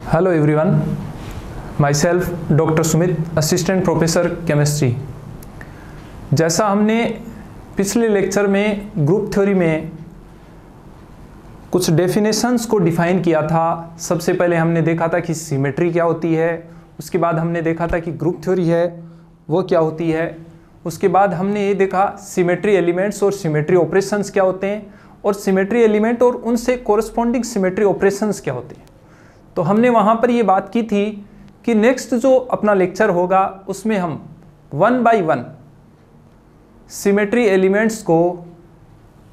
Hello everyone, my self doctor Sumit, assistant professor chemistry. जैसा हमने पिछले लेक्चर में ग्रुप थ्योरी में कुछ डेफिनेशंस को डिफाइन किया था। सबसे पहले हमने देखा था कि सिमेट्री क्या होती है, उसके बाद हमने देखा था कि ग्रुप थ्योरी है वो क्या होती है, उसके बाद हमने ये देखा सिमेट्री एलिमेंट्स और सिमेट्री ऑपरेशंस क्या होते हैं, और सिमेट्री एलिमेंट और उनसे कोरस्पॉन्डिंग सिमेट्री ऑपरेशंस क्या होते हैं। तो हमने वहाँ पर ये बात की थी कि नेक्स्ट जो अपना लेक्चर होगा उसमें हम 1 बाय 1 सिमेट्री एलिमेंट्स को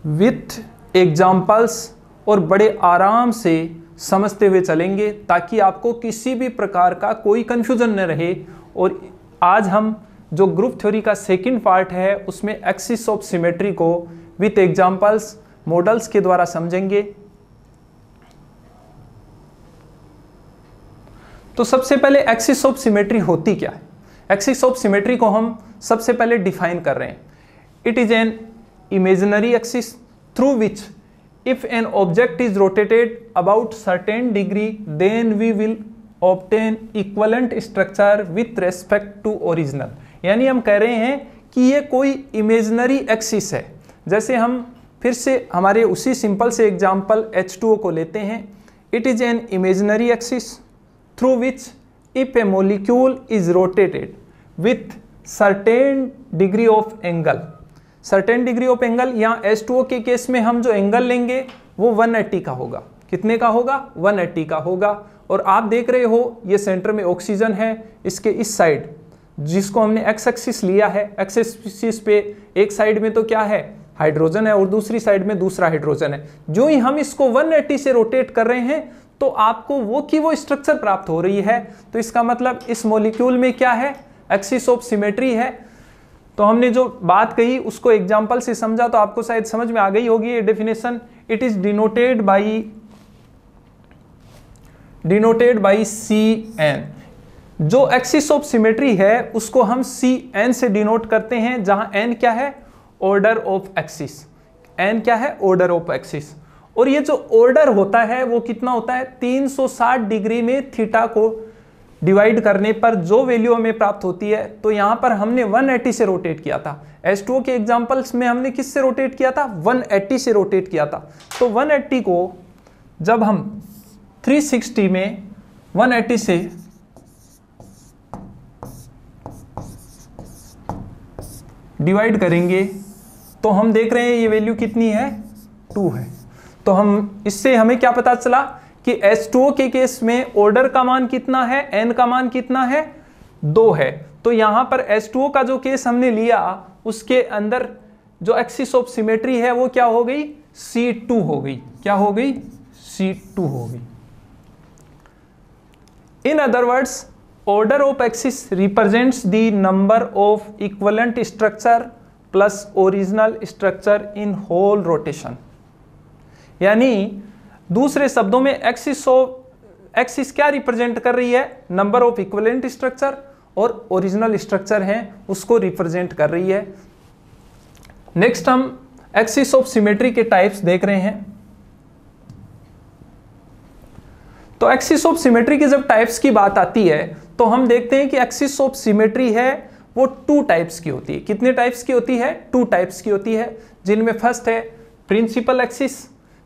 विथ एग्जाम्पल्स और बड़े आराम से समझते हुए चलेंगे ताकि आपको किसी भी प्रकार का कोई कन्फ्यूजन न रहे। और आज हम जो ग्रुप थ्योरी का सेकंड पार्ट है उसमें एक्सिस ऑफ सिमेट्री को विथ एग्जाम्पल्स मॉडल्स के द्वारा समझेंगे। तो सबसे पहले एक्सिस ऑफ सिमेट्री होती क्या है। एक्सिस ऑफ सिमेट्री को हम सबसे पहले डिफाइन कर रहे हैं। It is an imaginary axis through which if an object is rotated about certain degree then we will obtain equivalent structure with respect to original. यानी हम कह रहे हैं कि ये कोई इमेजिनरी एक्सिस है। जैसे हम फिर से हमारे उसी सिंपल से एग्जाम्पल H2O को लेते हैं। It is an imaginary axis through which if a molecule is rotated with certain degree of angle, certain degree of angle, यहाँ H2O के केस में हम जो एंगल लेंगे वो 180 का होगा। कितने का होगा? 180 का होगा। और आप देख रहे हो ये सेंटर में ऑक्सीजन है, इसके इस साइड जिसको हमने एक्स एक्सिस लिया है, एक्स एक्सिस पे एक साइड में तो क्या है, हाइड्रोजन है, और दूसरी साइड में दूसरा हाइड्रोजन है। जो ही हम इसको 180 से रोटेट कर रहे हैं तो आपको वो स्ट्रक्चर प्राप्त हो रही है। तो इसका मतलब इस मॉलिक्यूल में क्या है, एक्सिस ऑफ सिमेट्री है। तो हमने जो बात कही उसको एग्जांपल से समझा तो आपको शायद समझ में आ गई होगी ये definition. It is denoted by CN। जो एक्सिस ऑफ सिमेट्री है उसको हम CN से डिनोट करते हैं, जहां N क्या है, ऑर्डर ऑफ एक्सिस। N क्या है, ऑर्डर ऑफ एक्सिस। और ये जो ऑर्डर होता है वो कितना होता है, 360 डिग्री में थीटा को डिवाइड करने पर जो वैल्यू हमें प्राप्त होती है। तो यहां पर हमने 180 से रोटेट किया था। H2O के एग्जांपल्स में हमने किस से रोटेट किया था, 180 से रोटेट किया था। तो 180 को जब हम 360 में 180 से डिवाइड करेंगे तो हम देख रहे हैं ये वैल्यू कितनी है, 2 है। तो हम इससे हमें क्या पता चला कि H2O के केस में ऑर्डर का मान कितना है, N का मान कितना है, 2 है। तो यहां पर H2O का जो केस हमने लिया उसके अंदर जो एक्सिस ऑफ सिमेट्री है वो क्या हो गई, C2 हो गई। क्या हो गई, C2 हो गई। In other words order of axis represents the number of equivalent structure plus original structure in whole rotation. यानी दूसरे शब्दों में एक्सिस क्या रिप्रेजेंट कर रही है, नंबर ऑफ इक्विवेलेंट स्ट्रक्चर और ओरिजिनल स्ट्रक्चर हैं उसको रिप्रेजेंट कर रही है। नेक्स्ट हम एक्सिस ऑफ सिमेट्री के टाइप्स देख रहे हैं। तो एक्सिस ऑफ सिमेट्री के जब टाइप्स की बात आती है तो हम देखते हैं कि एक्सिस ऑफ सिमेट्री है वो 2 टाइप्स की होती है। कितने टाइप्स की होती है, 2 टाइप्स की होती है, जिनमें फर्स्ट है प्रिंसिपल एक्सिस,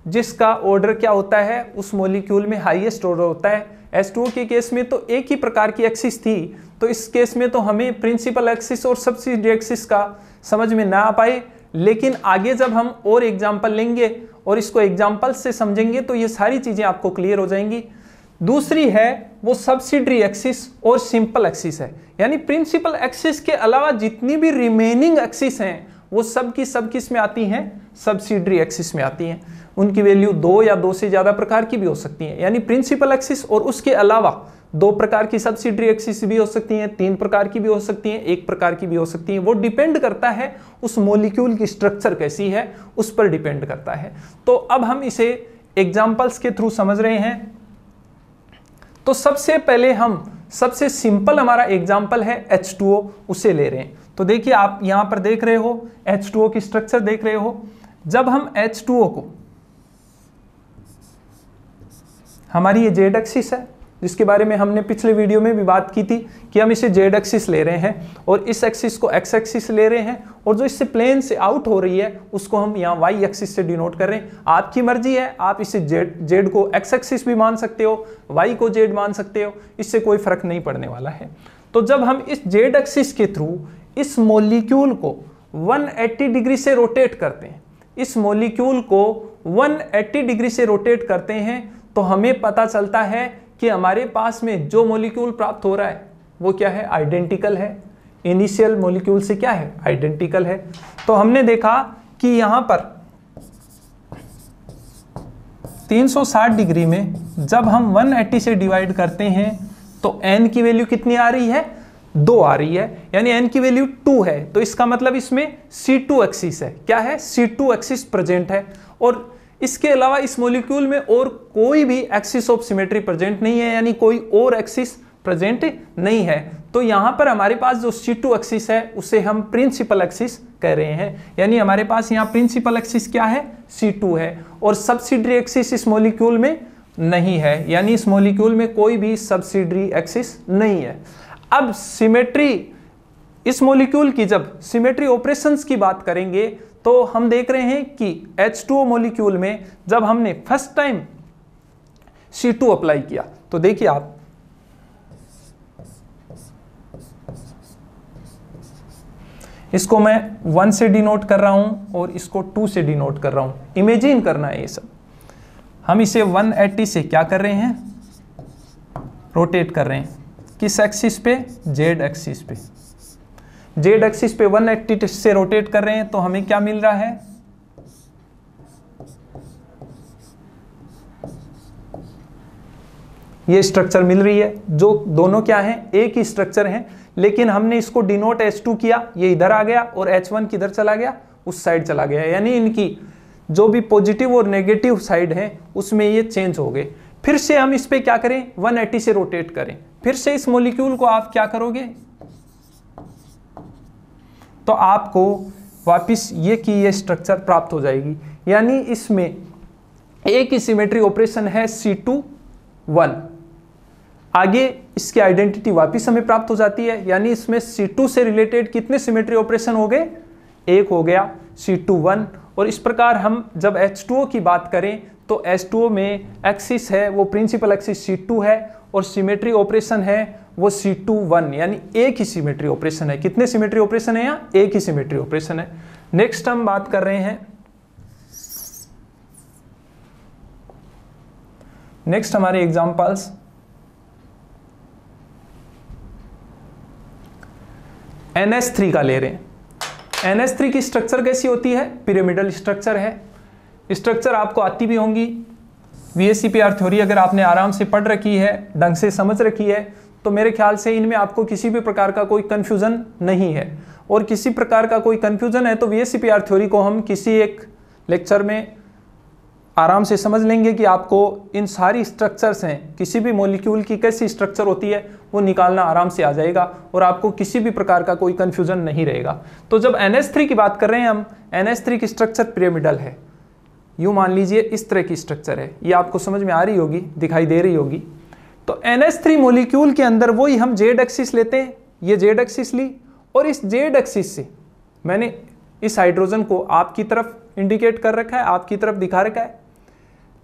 जिसका ऑर्डर क्या होता है, उस मॉलिक्यूल में हाईएस्ट ऑर्डर होता है। H2O के केस में तो एक ही प्रकार की एक्सिस थी, तो इस केस में तो हमें प्रिंसिपल एक्सिस और सब्सिडियरी एक्सिस का समझ में ना आ पाए। लेकिन आगे जब हम और एग्जाम्पल लेंगे और इसको एग्जाम्पल से समझेंगे तो ये सारी चीजें आपको क्लियर हो जाएंगी। दूसरी है वो सब्सिडियरी एक्सिस और सिंपल एक्सिस है। यानी प्रिंसिपल एक्सिस के अलावा जितनी भी रिमेनिंग एक्सिस हैं वो सब किस में आती हैं, सब्सिडियरी एक्सिस में आती हैं। उनकी वैल्यू 2 या 2 से ज्यादा प्रकार की भी हो सकती हैं। यानी प्रिंसिपल एक्सिस और उसके अलावा 2 प्रकार की सब्सिडियरी एक्सिस भी हो सकती हैं, 3 प्रकार की भी हो सकती हैं, 1 प्रकार की भी हो सकती हैं। वो डिपेंड करता है उस मॉलिक्यूल की स्ट्रक्चर कैसी है, उस पर डिपेंड करता है। तो अब हम इसे एग्जाम्पल्स के थ्रू समझ रहे हैं। तो सबसे पहले हम सबसे सिंपल हमारा एग्जाम्पल है H2O, उसे ले रहे हैं। तो देखिए आप यहां पर देख रहे हो H2O की स्ट्रक्चर देख रहे हो। जब हम H2O को हमारी ये जेड एक्सिस है, जिसके बारे में हमने पिछले वीडियो में भी बात की थी कि हम इसे जेड एक्सिस ले रहे हैं और इस एक्सिस को एक्स एक्सिस ले रहे हैं, और जो इससे प्लेन से आउट हो रही है उसको हम यहाँ वाई एक्सिस से डिनोट कर रहे हैं। आपकी मर्जी है, आप इसे जेड को एक्स एक्सिस भी मान सकते हो, वाई को जेड मान सकते हो, इससे कोई फर्क नहीं पड़ने वाला है। तो जब हम इस जेड एक्सिस के थ्रू इस मॉलिक्यूल को 180 डिग्री से रोटेट करते हैं, इस मॉलिक्यूल को 180 डिग्री से रोटेट करते हैं, तो हमें पता चलता है कि हमारे पास में जो मॉलिक्यूल प्राप्त हो रहा है वो क्या है, आइडेंटिकल है। इनिशियल मॉलिक्यूल से क्या है, आइडेंटिकल है। तो हमने देखा कि यहां पर 360 डिग्री में जब हम 180 से डिवाइड करते हैं तो n की वैल्यू कितनी आ रही है, 2 आ रही है, यानी n की वैल्यू 2 है। तो इसका मतलब इसमें C2 एक्सिस है, क्या है, C2 एक्सिस प्रेजेंट है। और इसके अलावा इस मॉलिक्यूल में और कोई भी एक्सिस ऑफ सिमेट्री प्रेजेंट नहीं है, यानी कोई और एक्सिस प्रेजेंट नहीं है। तो यहां पर हमारे पास जो C2 एक्सिस है उसे हम प्रिंसिपल एक्सिस कह रहे हैं, यानी हमारे पास यहाँ प्रिंसिपल एक्सिस क्या है, C2 है, और सब्सिडरी एक्सिस इस मॉलिक्यूल में नहीं है, यानी इस मॉलिक्यूल में कोई भी सब्सिडरी एक्सिस नहीं है। अब सिमेट्री, इस मॉलिक्यूल की जब सिमेट्री ऑपरेशंस की बात करेंगे तो हम देख रहे हैं कि H2O मॉलिक्यूल में जब हमने फर्स्ट टाइम C2 अप्लाई किया तो देखिए आप, इसको मैं 1 से डिनोट कर रहा हूं और इसको 2 से डिनोट कर रहा हूं। इमेजिन करना है ये सब। हम इसे 180 से क्या कर रहे हैं, रोटेट कर रहे हैं, किस एक्सिस पे, जेड एक्सिस पे। जेड एक्सिस पे 180 से रोटेट कर रहे हैं तो हमें क्या मिल रहा है, ये स्ट्रक्चर मिल रही है, जो दोनों क्या है, एक ही स्ट्रक्चर है, लेकिन हमने इसको डिनोट H2 किया, ये इधर आ गया, और H1 किधर चला गया, उस साइड चला गया, यानी इनकी जो भी पॉजिटिव और नेगेटिव साइड है उसमें ये चेंज हो गए। फिर से हम इस पे क्या करें, 180 से रोटेट करें, फिर से इस मॉलिक्यूल को आप क्या करोगे, तो आपको वापस ये की ये स्ट्रक्चर प्राप्त हो जाएगी, यानी इसमें एक ही सिमेट्री ऑपरेशन है C2 1। आगे इसकी आइडेंटिटी वापस हमें प्राप्त हो जाती है, यानी इसमें C2 से रिलेटेड कितने सिमेट्री ऑपरेशन हो गए, एक हो गया C2 1। और इस प्रकार हम जब H2O की बात करें तो H2O में एक्सिस है वो प्रिंसिपल एक्सिस C2 है, और सिमेट्री ऑपरेशन है वो C2 1, यानी एक ही सिमेट्री ऑपरेशन है। कितने सिमेट्री ऑपरेशन है यहाँ, एक ही सिमेट्री ऑपरेशन है। नेक्स्ट हम बात कर रहे हैं, नेक्स्ट हमारे एग्जांपल्स, NH3 का ले रहे हैं। NH3 की स्ट्रक्चर कैसी होती है, पिरामिडल स्ट्रक्चर है। स्ट्रक्चर आपको आती भी होंगी, VSEPR थ्योरी अगर आपने आराम से पढ़ रखी है, ढंग से समझ रखी है, तो मेरे ख्याल से इनमें आपको किसी भी प्रकार का कोई कंफ्यूजन नहीं है। और किसी प्रकार का कोई कंफ्यूजन है तो VSEPR थ्योरी को हम किसी एक लेक्चर में आराम से समझ लेंगे कि आपको इन सारी स्ट्रक्चर्स हैं, किसी भी मॉलिक्यूल की कैसी स्ट्रक्चर होती है वो निकालना आराम से आ जाएगा, और आपको किसी भी प्रकार का कोई कंफ्यूजन नहीं रहेगा। तो जब NH3 की बात कर रहे हैं हम, NH3 की स्ट्रक्चर पिरामिडल है, यूँ मान लीजिए इस तरह की स्ट्रक्चर है, ये आपको समझ में आ रही होगी, दिखाई दे रही होगी। तो NH3 मॉलिक्यूल के अंदर वही हम जेड एक्सिस लेते हैं, ये जेड एक्सिस ली, और इस जेड एक्सिस से मैंने इस हाइड्रोजन को आपकी तरफ इंडिकेट कर रखा है, आपकी तरफ दिखा रखा है।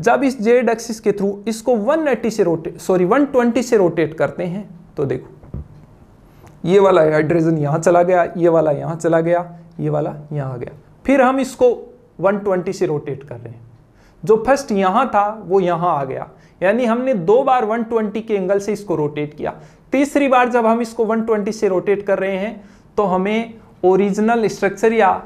जब इस जेड एक्सिस के थ्रू इसको 120 से रोटेट करते हैं तो देखो ये वाला हाइड्रोजन यहाँ चला गया, ये वाला यहाँ चला गया, ये वाला यहाँ आ गया। फिर हम इसको 120 से रोटेट कर रहे हैं, जो फर्स्ट यहाँ था वो यहाँ आ गया, यानी हमने 2 बार 120 के एंगल से इसको रोटेट किया। तीसरी बार जब हम इसको 120 से रोटेट कर रहे हैं तो हमें ओरिजिनल स्ट्रक्चर या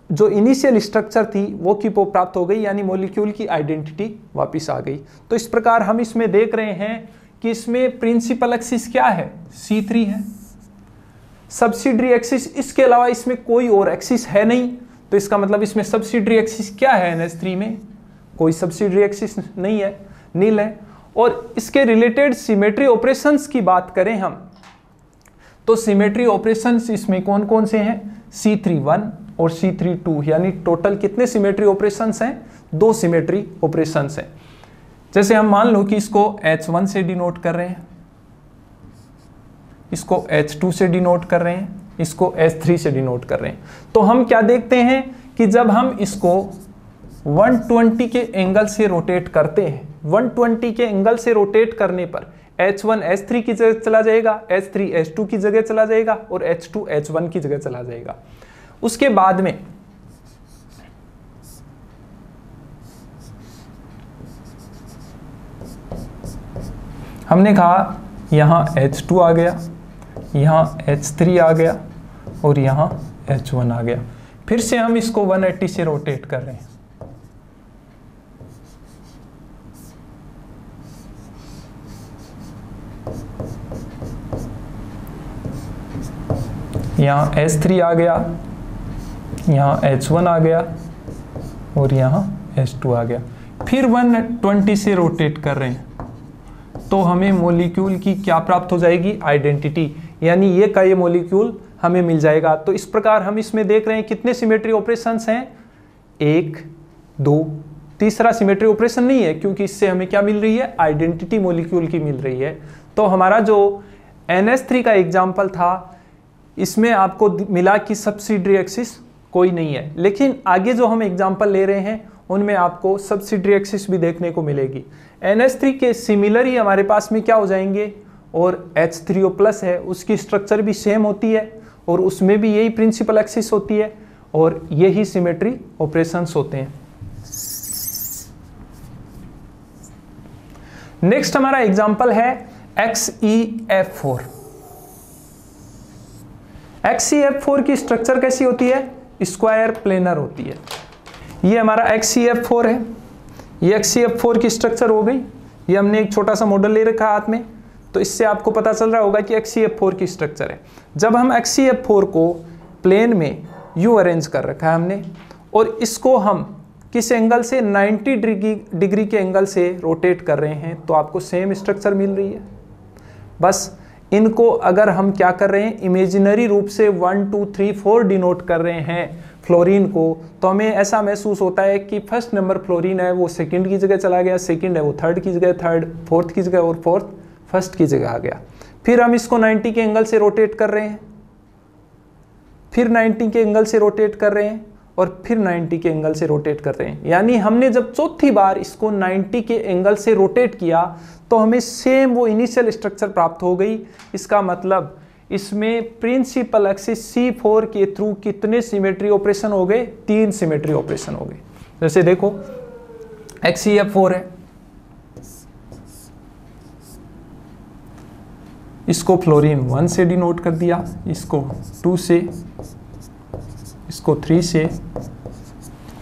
जो इनिशियल स्ट्रक्चर थी वो की वो प्राप्त हो गई, यानी मॉलिक्यूल की आइडेंटिटी वापस आ गई। तो इस प्रकार हम इसमें देख रहे हैं कि इसमें प्रिंसिपल एक्सिस क्या है, C3 है, सब्सिडरी एक्सिस इसके अलावा इसमें कोई और एक्सिस है नहीं। तो इसका मतलब इसमें सब्सिडरी एक्सिस क्या है, NH3 में कोई सब्सिडरी एक्सिस नहीं है, नील है। और इसके रिलेटेड सिमेट्री ऑपरेशंस की बात करें हम तो सिमेट्री ऑपरेशंस इसमें कौन कौन से हैं, C3 1 और C3 2, यानी टोटल कितने सिमेट्री ऑपरेशंस हैं, 2 सिमेट्री ऑपरेशंस हैं। जैसे हम मान लो कि इसको H1 से डिनोट कर रहे हैं, इसको H2 से डिनोट कर रहे हैं, इसको H3 से डिनोट कर रहे हैं, तो हम क्या देखते हैं कि जब हम इसको 120 के एंगल से रोटेट करते हैं, 120 के एंगल से रोटेट करने पर H1 H3 की जगह चला जाएगा, H3 H2 की जगह चला जाएगा और H2 H1 की जगह चला जाएगा। उसके बाद में हमने कहा यहाँ H2 आ गया, यहाँ H3 आ गया और यहाँ H1 आ गया। फिर से हम इसको 180 से रोटेट कर रहे हैं, यहाँ H3 आ गया, यहाँ H1 आ गया और यहाँ H2 आ गया। फिर 120 से रोटेट कर रहे हैं, तो हमें मॉलिक्यूल की क्या प्राप्त हो जाएगी, आइडेंटिटी, यानी ये का ये मॉलिक्यूल हमें मिल जाएगा। तो इस प्रकार हम इसमें देख रहे हैं कितने सिमेट्री ऑपरेशंस हैं, 1 2, तीसरा सिमेट्री ऑपरेशन नहीं है क्योंकि इससे हमें क्या मिल रही है, आइडेंटिटी मॉलिक्यूल की मिल रही है। तो हमारा जो NH3 का एग्जाम्पल था, इसमें आपको मिला कि सब्सिडियरी एक्सिस कोई नहीं है, लेकिन आगे जो हम एग्जाम्पल ले रहे हैं उनमें आपको सब्सिडियरी एक्सिस भी देखने को मिलेगी। NH3 के सिमिलर ही हमारे पास में क्या हो जाएंगे, और H3O प्लस है उसकी स्ट्रक्चर भी सेम होती है और उसमें भी यही प्रिंसिपल एक्सिस होती है और यही सिमेट्री ऑपरेशंस होते हैं। नेक्स्ट हमारा एग्जाम्पल है XeF4। XeF4 की स्ट्रक्चर कैसी होती है, स्क्वायर प्लेनर होती है। ये हमारा XeF4 है, ये XeF4 की स्ट्रक्चर हो गई। ये हमने एक छोटा सा मॉडल ले रखा हाथ में, तो इससे आपको पता चल रहा होगा कि XeF4 की स्ट्रक्चर है। जब हम XeF4 को प्लेन में यूं अरेंज कर रखा है हमने, और इसको हम किस एंगल से, 90 डिग्री के एंगल से रोटेट कर रहे हैं, तो आपको सेम स्ट्रक्चर मिल रही है। बस इनको अगर हम क्या कर रहे हैं, इमेजिनरी रूप से 1 2 3 4 डिनोट कर रहे हैं फ्लोरीन को, तो हमें ऐसा महसूस होता है कि फर्स्ट नंबर फ्लोरीन है वो सेकंड की जगह चला गया, सेकंड है वो थर्ड की जगह, थर्ड फोर्थ की जगह और फोर्थ फर्स्ट की जगह आ गया। फिर हम इसको 90 के एंगल से रोटेट कर रहे हैं, फिर 90 के एंगल से रोटेट कर रहे हैं और फिर 90 के एंगल से रोटेट कर रहे हैं। यानी हमने जब चौथी बार इसको 90 के एंगल से रोटेट किया तो हमें सेम वो इनिशियल स्ट्रक्चर प्राप्त हो गई। इसका मतलब इसमें प्रिंसिपल एक्सिस C4 के थ्रू कितने सिमेट्री ऑपरेशन हो गए, 3 सिमेट्री ऑपरेशन हो गए। जैसे देखो XeF4 है, इसको फ्लोरीन 1 से डिनोट कर दिया, इसको 2 से, इसको 3 से,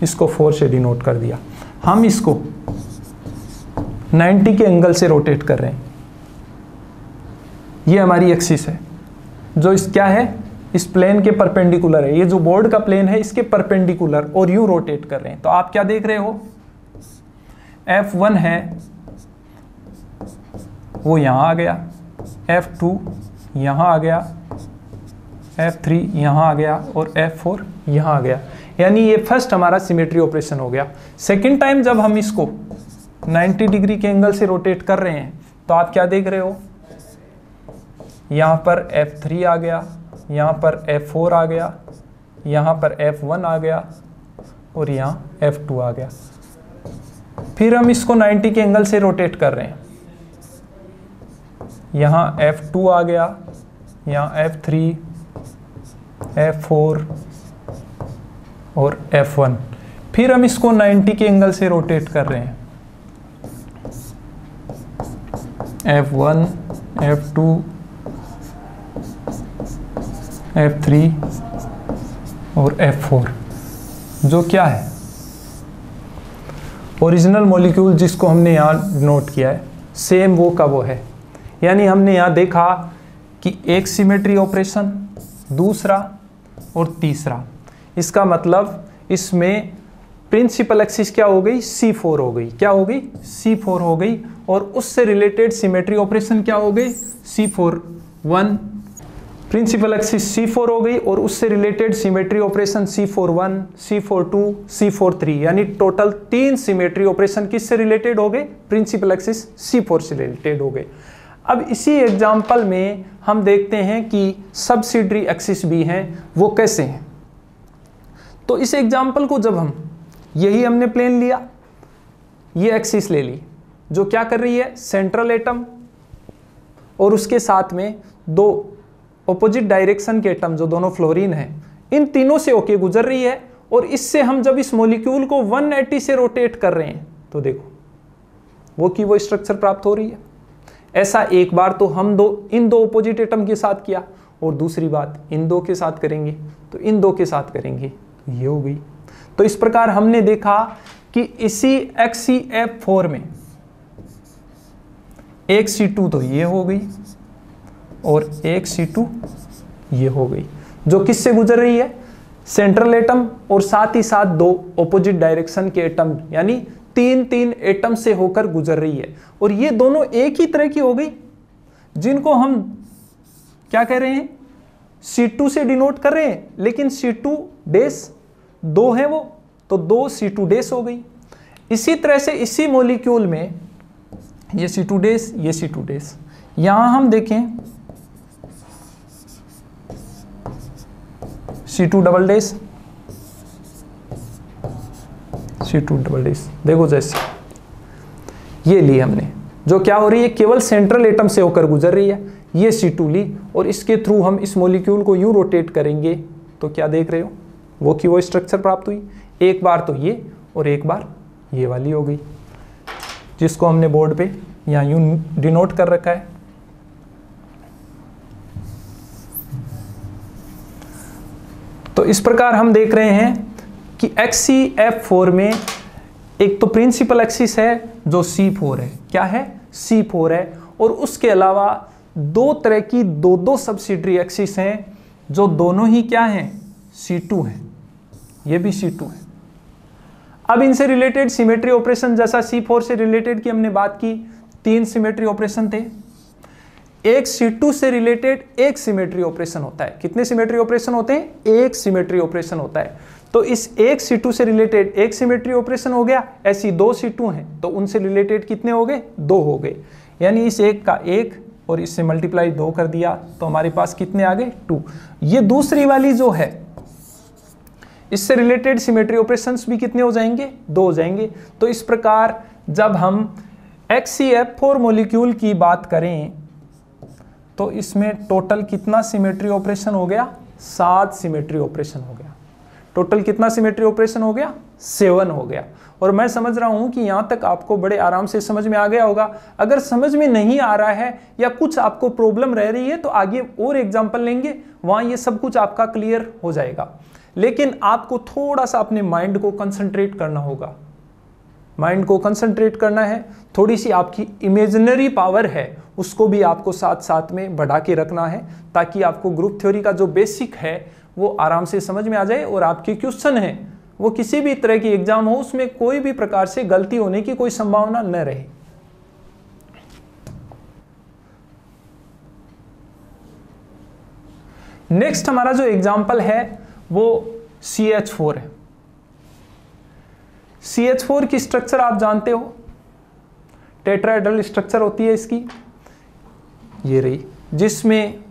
इसको 4 से डिनोट कर दिया। हम इसको 90 के एंगल से रोटेट कर रहे हैं। ये हमारी एक्सिस है जो इस क्या है, इस प्लेन के परपेंडिकुलर है। ये जो बोर्ड का प्लेन है इसके परपेंडिकुलर, और यूं रोटेट कर रहे हैं। तो आप क्या देख रहे हो, F1 है वो यहां आ गया, F2 यहां आ गया, F3 यहां आ गया और F4 यहां आ गया। यानी ये फर्स्ट हमारा सिमेट्री ऑपरेशन हो गया। सेकंड टाइम जब हम इसको 90 डिग्री के एंगल से रोटेट कर रहे हैं तो आप क्या देख रहे हो, यहाँ पर F3 आ गया, यहाँ पर F4 आ गया, यहाँ पर F1 आ गया और यहाँ F2 आ गया। फिर हम इसको 90 के एंगल से रोटेट कर रहे हैं, यहाँ F2 आ गया, यहाँ F3, F4 और F1। फिर हम इसको 90 के एंगल से रोटेट कर रहे हैं, F1, F2, F3 और F4, जो क्या है ओरिजिनल मॉलिक्यूल जिसको हमने यहाँ नोट किया है, सेम वो का वो है। यानी हमने यहाँ देखा कि एक सिमेट्री ऑपरेशन, दूसरा और तीसरा। इसका मतलब इसमें प्रिंसिपल एक्सिस क्या हो गई, C4 हो गई। क्या हो गई, C4 हो गई। और उससे रिलेटेड सिमेट्री ऑपरेशन क्या हो गई, C4 1 प्रिंसिपल एक्सिस C4 हो गई और उससे related symmetry operation C41, C42, C43, यानी टोटल 3 सिमेट्री ऑपरेशन किससे रिलेटेड हो गए? प्रिंसिपल एक्सिस C4 से रिलेटेड हो गए। अब इसी एग्जांपल में हम देखते हैं कि सब्सिडरी एक्सिस भी हैं, वो कैसे हैं। तो इस एग्जांपल को जब हम यही हमने प्लेन लिया, ये एक्सिस ले ली जो क्या कर रही है, सेंट्रल एटम और उसके साथ में दो ऑपोजिट डायरेक्शन के एटम जो दोनों फ्लोरीन हैं, इन तीनों से होके गुजर रही है। और इससे हम जब इस मॉलिक्यूल को 180 से रोटेट कर रहे हैं तो देखो वो की वो स्ट्रक्चर प्राप्त हो रही है। ऐसा एक बार तो हम इन दो ऑपोजिट एटम के साथ किया और दूसरी बात इन दो के साथ करेंगे तो इन दो के साथ करेंगे, ये हो गई। तो इस प्रकार हमने देखा कि इसी HCF4 में एक C2 तो ये हो गई और एक C2 ये हो गई, जो किससे गुजर रही है, सेंट्रल एटम और साथ ही साथ दो ऑपोजिट डायरेक्शन के एटम, यानी 3 एटम से होकर गुजर रही है। और ये दोनों एक ही तरह की हो गई, जिनको हम क्या कह रहे हैं, C2 से डिनोट कर रहे हैं, लेकिन C2 डैश 2 है वो, तो 2 C2 डैश हो गई। इसी तरह से इसी मॉलिक्यूल में ये C2 डैश, ये C2 डैश, यहां हम देखें C2 double dash, C2 double dash, देखो जैसे ये ली हमने, जो क्या हो रही है, केवल सेंट्रल एटम से होकर गुजर रही है। ये C2 ली और इसके थ्रू हम इस मॉलिक्यूल को यूं रोटेट करेंगे तो क्या देख रहे हो, वो की वो स्ट्रक्चर प्राप्त हुई। एक बार तो ये और एक बार ये वाली हो गई, जिसको हमने बोर्ड पे यहाँ यूं डिनोट कर रखा है। तो इस प्रकार हम देख रहे हैं कि HCF4 में एक तो प्रिंसिपल एक्सिस है जो C4 है, क्या है, C4 है, और उसके अलावा दो तरह की दो सब्सिडरी एक्सिस हैं जो दोनों ही क्या हैं, C2 हैं, ये भी C2 है। अब इनसे रिलेटेड सिमेट्री ऑपरेशन, जैसा C4 से रिलेटेड की हमने बात की, 3 सिमेट्री ऑपरेशन थे। एक C2 से रिलेटेड एक सिमेट्री ऑपरेशन होता है। कितने सिमेट्री ऑपरेशन होते हैं, एक सिमेट्री ऑपरेशन होता है। तो इस एक C2 से रिलेटेड एक सिमेट्री ऑपरेशन हो गया, ऐसी 2 C2 हैं तो उनसे रिलेटेड कितने हो गए, 2 हो गए। यानी इस एक का 1 और इससे मल्टीप्लाई 2 कर दिया तो हमारे पास कितने आ गए, 2। ये दूसरी वाली जो है, इससे रिलेटेड सिमेट्री ऑपरेशंस भी कितने हो जाएंगे, 2 हो जाएंगे। तो इस प्रकार जब हम HCF4 मॉलिक्यूल की बात करें तो इसमें टोटल कितना सिमेट्री ऑपरेशन हो गया, 7 सिमेट्री ऑपरेशन हो गया। टोटल कितना सिमेट्री ऑपरेशन हो गया, 7 हो गया। और मैं समझ रहा हूं कि यहां तक आपको बड़े आराम से समझ में आ गया होगा। अगर समझ में नहीं आ रहा है या कुछ आपको प्रॉब्लम रह रही है तो आगे और एग्जांपल लेंगे, वहां ये सब कुछ आपका क्लियर हो जाएगा। लेकिन आपको थोड़ा सा अपने माइंड को कंसंट्रेट करना होगा, माइंड को कंसंट्रेट करना है। थोड़ी सी आपकी इमेजिनरी पावर है उसको भी आपको साथ साथ में बढ़ा के रखना है, ताकि आपको ग्रुप थ्योरी का जो बेसिक है वो आराम से समझ में आ जाए और आपके क्वेश्चन है वो किसी भी तरह की एग्जाम हो उसमें कोई भी प्रकार से गलती होने की कोई संभावना न रहे। नेक्स्ट हमारा जो एग्जाम्पल है वो CH4 है। CH4 की स्ट्रक्चर आप जानते हो, टेट्राहेड्रल स्ट्रक्चर होती है इसकी, ये रही, जिसमें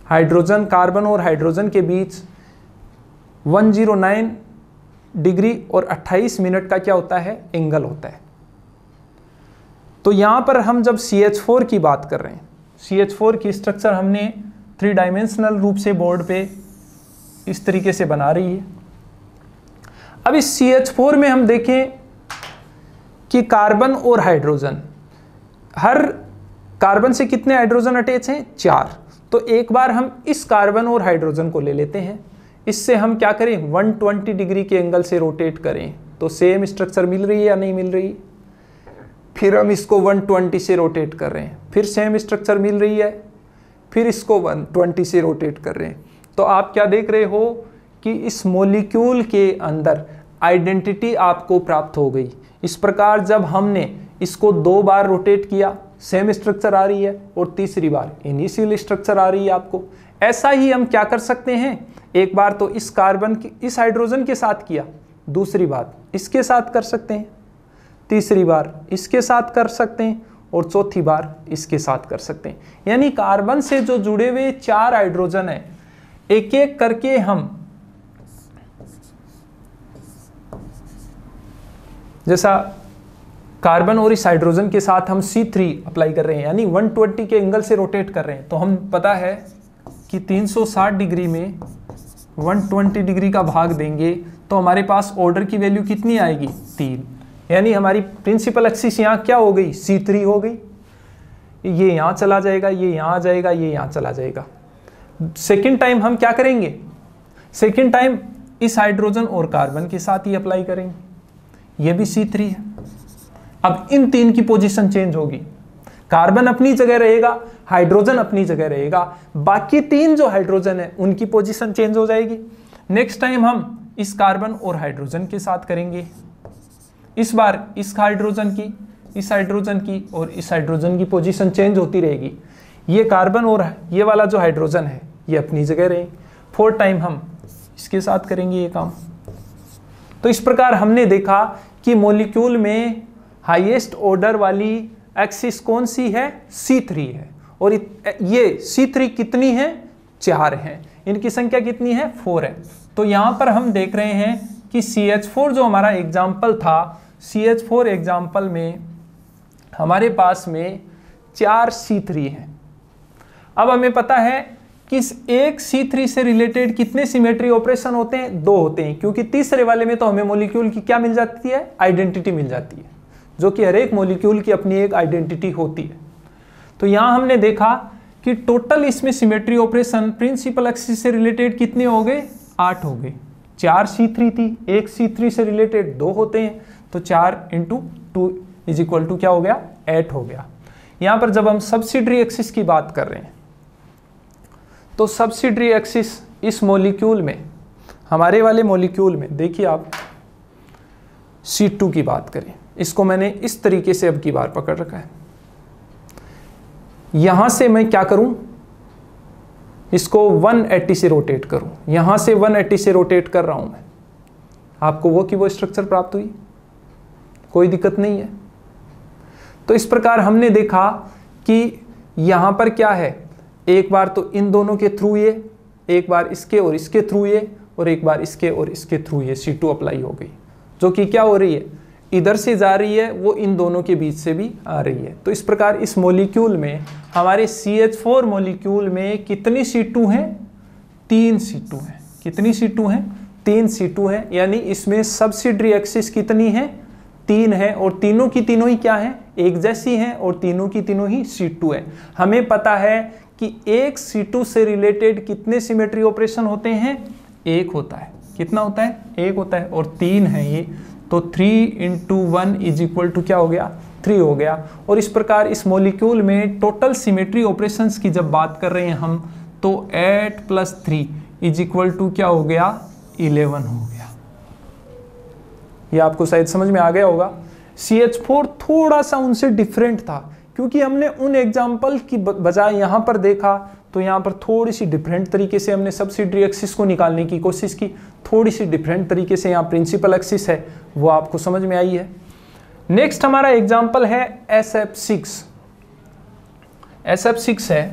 हाइड्रोजन, कार्बन और हाइड्रोजन के बीच 109 डिग्री और 28 मिनट का क्या होता है, एंगल होता है। तो यहां पर हम जब CH4 की बात कर रहे हैं, CH4 की स्ट्रक्चर हमने 3 डायमेंशनल रूप से बोर्ड पे इस तरीके से बना रही है। अब इस CH4 में हम देखें कि कार्बन और हाइड्रोजन, हर कार्बन से कितने हाइड्रोजन अटैच हैं, 4। तो एक बार हम इस कार्बन और हाइड्रोजन को ले लेते हैं, इससे हम क्या करें, 120 डिग्री के एंगल से रोटेट करें तो सेम स्ट्रक्चर मिल रही है या नहीं मिल रही। फिर हम इसको 120 से रोटेट कर रहे हैं, फिर सेम स्ट्रक्चर मिल रही है, फिर इसको 120 से रोटेट कर रहे हैं। तो आप क्या देख रहे हो कि इस मॉलिक्यूल के अंदर आइडेंटिटी आपको प्राप्त हो गई। इस प्रकार जब हमने इसको 2 बार रोटेट किया, सेम स्ट्रक्चर आ रही है और तीसरी बार इनिशियल स्ट्रक्चर आ रही है आपको। ऐसा ही हम क्या कर सकते हैं, एक बार तो इस कार्बन की इस हाइड्रोजन के साथ किया, दूसरी बार इसके साथ कर सकते हैं, तीसरी बार इसके साथ कर सकते हैं और चौथी बार इसके साथ कर सकते हैं। यानी कार्बन से जो जुड़े हुए 4 हाइड्रोजन है, एक एक करके हम, जैसा कार्बन और इस हाइड्रोजन के साथ हम C3 अप्लाई कर रहे हैं, यानी 120 के एंगल से रोटेट कर रहे हैं, तो हम पता है कि 360 डिग्री में 120 डिग्री का भाग देंगे तो हमारे पास ऑर्डर की वैल्यू कितनी आएगी, 3। यानी हमारी प्रिंसिपल एक्सिस यहाँ क्या हो गई, C3 हो गई। ये यहाँ चला जाएगा, ये यहाँ आ जाएगा, ये यहाँ चला जाएगा। सेकेंड टाइम हम क्या करेंगे, सेकेंड टाइम इस हाइड्रोजन और कार्बन के साथ ही अप्लाई करेंगे, ये भी C3 है। अब इन 3 की पोजीशन चेंज होगी, कार्बन अपनी जगह रहेगा, हाइड्रोजन अपनी जगह रहेगा, बाकी 3 जो हाइड्रोजन है उनकी पोजीशन चेंज हो जाएगी। नेक्स्ट टाइम हम इस कार्बन और हाइड्रोजन के साथ करेंगे, इस बार इस हाइड्रोजन की, इस हाइड्रोजन की और इस हाइड्रोजन की पोजीशन चेंज होती रहेगी। ये कार्बन और ये वाला जो हाइड्रोजन है ये अपनी जगह रहेंगे। 4th टाइम हम इसके साथ करेंगे ये काम। तो इस प्रकार हमने देखा कि मॉलिक्यूल में हाईएस्ट ऑर्डर वाली एक्सिस कौन सी है, C3 है। और ये C3 कितनी है, 4 है। इनकी संख्या कितनी है, 4 है। तो यहां पर हम देख रहे हैं कि CH4 जो हमारा एग्जाम्पल था, CH4 एग्जाम्पल में हमारे पास में 4 C3 हैं। अब हमें पता है कि इस एक C3 से रिलेटेड कितने सिमेट्री ऑपरेशन होते हैं, 2 होते हैं, क्योंकि तीसरे वाले में तो हमें मॉलिक्यूल की क्या मिल जाती है, आइडेंटिटी मिल जाती है, जो कि हर एक मॉलिक्यूल की अपनी एक आइडेंटिटी होती है। तो यहां हमने देखा कि टोटल इसमें सिमेट्री ऑपरेशन प्रिंसिपल एक्सिस से रिलेटेड कितने हो गए, 8 हो गए। 4 C3 थी, एक C3 से रिलेटेड 2 होते हैं, तो 4 × 2 = क्या हो गया, 8 हो गया। यहां पर जब हम सब्सिडरी एक्सिस की बात कर रहे हैं, तो सब्सिडरी एक्सिस इस मॉलिक्यूल में, हमारे वाले मॉलिक्यूल में देखिए आप, C2 की बात करें, इसको मैंने इस तरीके से अब की बार पकड़ रखा है। यहां से मैं क्या करूं, इसको 180 से रोटेट करूं, यहां से 180 से रोटेट कर रहा हूं मैं, आपको वो की वो स्ट्रक्चर प्राप्त हुई, कोई दिक्कत नहीं है। तो इस प्रकार हमने देखा कि यहां पर क्या है, एक बार तो इन दोनों के थ्रू ये, एक बार इसके और इसके थ्रू ये, और एक बार इसके और इसके थ्रू ये C2 अप्लाई हो गई, जो कि क्या हो रही है, इधर से जा रही है, वो इन दोनों के बीच से भी आ रही है। तो इस प्रकार इस मॉलिक्यूल में, हमारे CH4 मॉलिक्यूल में कितनी C2 हैं, 3 C2 हैं। कितनी C2 हैं, 3 C2 हैं। यानी इसमें सब्सिडरी एक्सिस कितनी है, 3 है, और तीनों की तीनों ही क्या है, एक जैसी हैं, और तीनों की तीनों ही C2 है। हमें पता है कि एक C2 से रिलेटेड कितने सिमेट्री ऑपरेशन होते हैं, 1 होता है। कितना होता है, 1 होता है, और 3 है ये, तो 3 × 1 = क्या हो गया, 3 हो गया। और इस प्रकार इस मॉलिक्यूल में टोटल सिमेट्री ऑपरेशंस की जब बात कर रहे हैं हम, तो 8 + 3 = क्या हो गया, 11 हो गया। ये आपको शायद समझ में आ गया होगा। CH4 थोड़ा सा उनसे डिफरेंट था, क्योंकि हमने उन एग्जाम्पल की बजाय यहाँ पर देखा, तो यहाँ पर थोड़ी सी डिफरेंट तरीके से हमने सब्सिडरी एक्सिस को निकालने की कोशिश की, थोड़ी सी डिफरेंट तरीके से यहाँ प्रिंसिपल एक्सिस है, वो आपको समझ में आई है। नेक्स्ट हमारा एग्जाम्पल है SF6। SF6 है,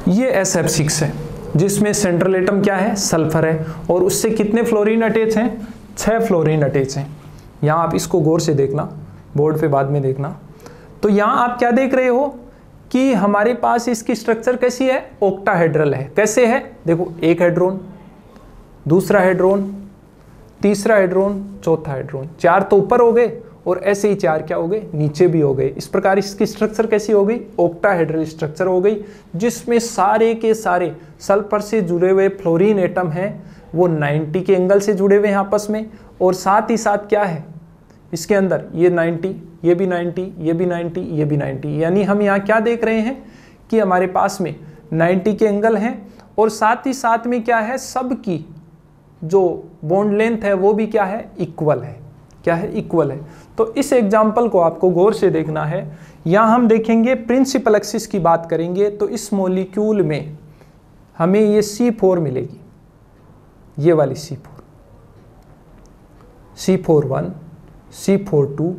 ये SF6 है, जिसमें सेंट्रल एटम क्या है, सल्फर है, और उससे कितने फ्लोरीन अटैच हैं, 6 फ्लोरीन अटैच हैं। यहाँ आप इसको गौर से देखना, बोर्ड पे बाद में देखना। तो यहाँ आप क्या देख रहे हो कि हमारे पास इसकी स्ट्रक्चर कैसी है, ऑक्टाहेड्रल है। कैसे है, देखो, एक हेड्रोन, दूसरा हेड्रोन, तीसरा हेड्रोन, चौथा हेड्रोन, 4 तो ऊपर हो गए, और ऐसे ही 4 क्या हो गए, नीचे भी हो गए। इस प्रकार इसकी स्ट्रक्चर कैसी हो गई, ऑक्टाहेड्रल स्ट्रक्चर हो गई, जिसमें सारे के सारे सल्फर से जुड़े हुए फ्लोरीन एटम हैं, वो 90 के एंगल से जुड़े हुए हैं आपस में, और साथ ही साथ क्या है इसके अंदर, ये 90, ये भी 90, ये भी 90, ये भी 90। यानी हम यहाँ क्या देख रहे हैं कि हमारे पास में 90 के एंगल हैं, और साथ ही साथ में क्या है, सबकी जो बॉन्ड लेंथ है वो भी क्या है, इक्वल है। क्या है, इक्वल है। तो इस एग्जाम्पल को आपको गौर से देखना है। यहाँ हम देखेंगे प्रिंसिपल एक्सिस की बात करेंगे तो इस मॉलिक्यूल में हमें ये C4 मिलेगी, ये वाली C4, C4 1, C4 2,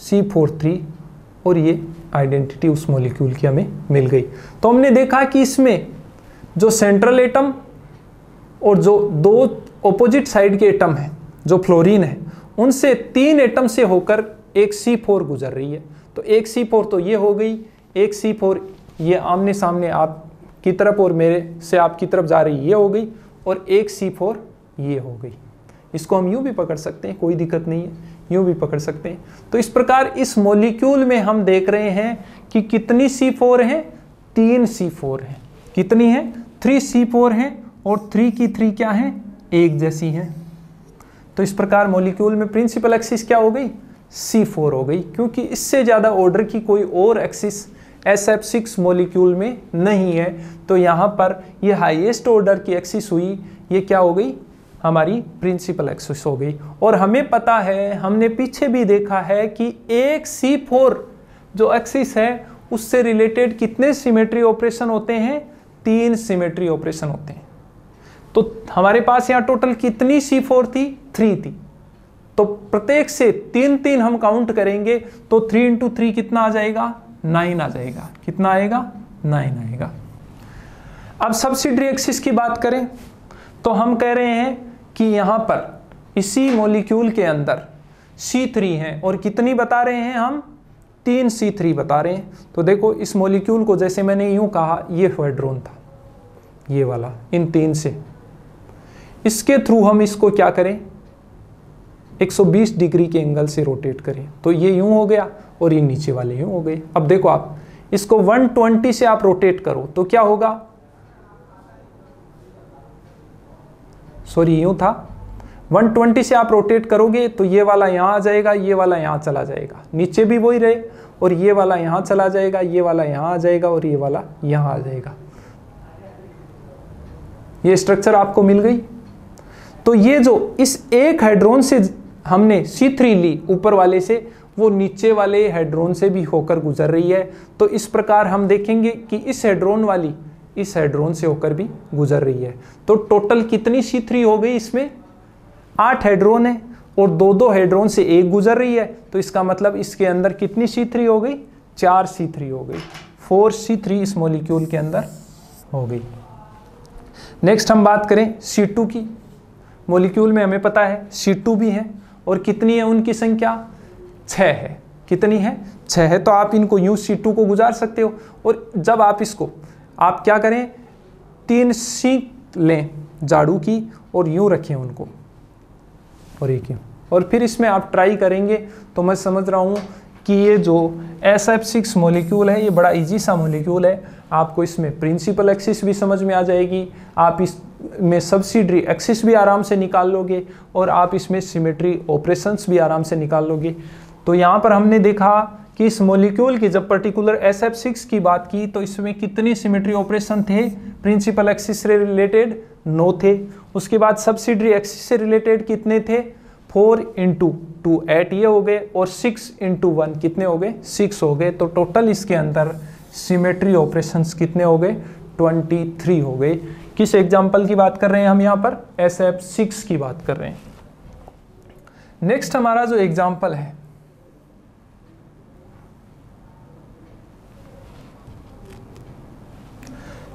C4 3 और ये आइडेंटिटी उस मॉलिक्यूल की हमें मिल गई। तो हमने देखा कि इसमें जो सेंट्रल एटम और जो दो ऑपोजिट साइड के एटम हैं, जो फ्लोरीन है, उनसे 3 एटम से होकर एक C4 गुजर रही है। तो एक C4 तो ये हो गई, एक C4 ये आमने सामने आपकी तरफ और मेरे से आपकी तरफ जा रही ये हो गई, और एक C4 ये हो गई। इसको हम यूं भी पकड़ सकते हैं, कोई दिक्कत नहीं है, यूं भी पकड़ सकते हैं। तो इस प्रकार इस मॉलिक्यूल में हम देख रहे हैं कि कितनी C4 हैं, 3 C4 हैं। कितनी है, 3 C4 हैं, और 3 की 3 क्या है, एक जैसी हैं। तो इस प्रकार मॉलिक्यूल में प्रिंसिपल एक्सिस क्या हो गई, C4 हो गई, क्योंकि इससे ज़्यादा ऑर्डर की कोई और एक्सिस SF6 मॉलिक्यूल में नहीं है। तो यहाँ पर ये हाईएस्ट ऑर्डर की एक्सिस हुई, ये क्या हो गई, हमारी प्रिंसिपल एक्सिस हो गई। और हमें पता है, हमने पीछे भी देखा है कि एक C4 जो एक्सिस है उससे रिलेटेड कितने सिमेट्री ऑपरेशन होते हैं, 3 सिमेट्री ऑपरेशन होते हैं। तो हमारे पास यहाँ टोटल कितनी C4 थी, 3 थी। तो प्रत्येक से 3 हम काउंट करेंगे तो 3 × 3 कितना आ जाएगा, 9 आ जाएगा। कितना आएगा, 9 आएगा। अब सब्सिडियरी एक्सिस की बात करें तो हम कह रहे हैं कि यहाँ पर इसी मॉलिक्यूल के अंदर C3 हैं, और कितनी बता रहे हैं हम, 3 C3 बता रहे हैं। तो देखो इस मॉलिक्यूल को जैसे मैंने यूं कहा, ये हेड्रोन था, ये वाला, इन 3 से, इसके थ्रू हम इसको क्या करें, 120 डिग्री के एंगल से रोटेट करें। तो ये यूं हो गया और ये नीचे वाले यूं हो गए। अब देखो आप इसको 120 से आप रोटेट करो तो क्या होगा, सॉरी यूं था, 120 से आप रोटेट करोगे तो ये वाला यहाँ आ जाएगा, ये वाला यहाँ चला जाएगा, नीचे भी वही रहे, और ये वाला यहाँ चला जाएगा, ये वाला यहाँ आ जाएगा, और ये वाला यहाँ आ जाएगा। ये स्ट्रक्चर आपको मिल गई। तो ये जो इस एक हाइड्रोन से हमने C3 ली ऊपर वाले से, वो नीचे वाले हाइड्रोन से भी होकर गुजर रही है। तो इस प्रकार हम देखेंगे कि इस हाइड्रोन वाली इस हाइड्रोन से होकर भी गुजर रही है। तो टोटल कितनी C3 हो गई, इसमें 8 हाइड्रोन है, और 2 हाइड्रोन से एक गुजर रही है। तो इसका मतलब इसके अंदर कितनी C3 हो गई, 4 C3 हो गई, 4 C3 इस मॉलिक्यूल के अंदर हो गई। नेक्स्ट हम बात करें C2 की। मॉलिक्यूल में हमें पता है C2 भी है, और कितनी है उनकी संख्या, 6 है। कितनी है, 6 है। तो आप इनको यूं C2 को गुजार सकते हो। और जब आप इसको आप क्या करें, 3 सीख लें झाड़ू की और यूं रखें उनको, और एक यूं, और फिर इसमें आप ट्राई करेंगे। तो मैं समझ रहा हूं कि ये जो SF6 मॉलिक्यूल है ये बड़ा इजी सा मॉलिक्यूल है। आपको इसमें प्रिंसिपल एक्सिस भी समझ में आ जाएगी, आप इसमें सब्सिडियरी एक्सिस भी आराम से निकाल लोगे, और आप इसमें सिमेट्री ऑपरेशंस भी आराम से निकाल लोगे। तो यहाँ पर हमने देखा कि इस मॉलिक्यूल की जब पर्टिकुलर SF6 की बात की तो इसमें कितने सिमेट्री ऑपरेशन थे, प्रिंसिपल एक्सिस से रिलेटेड 9 थे। उसके बाद सब्सिडियरी एक्सिस से रिलेटेड कितने थे, 4 × 2 8 ये हो गए, और 6 × 1 कितने हो गए, 6 हो गए। तो टोटल इसके अंदर सिमेट्री ऑपरेशंस कितने हो गए, 23 हो गए। किस एग्जाम्पल की बात कर रहे हैं हम यहाँ पर, SF6 की बात कर रहे हैं। नेक्स्ट हमारा जो एग्जाम्पल है,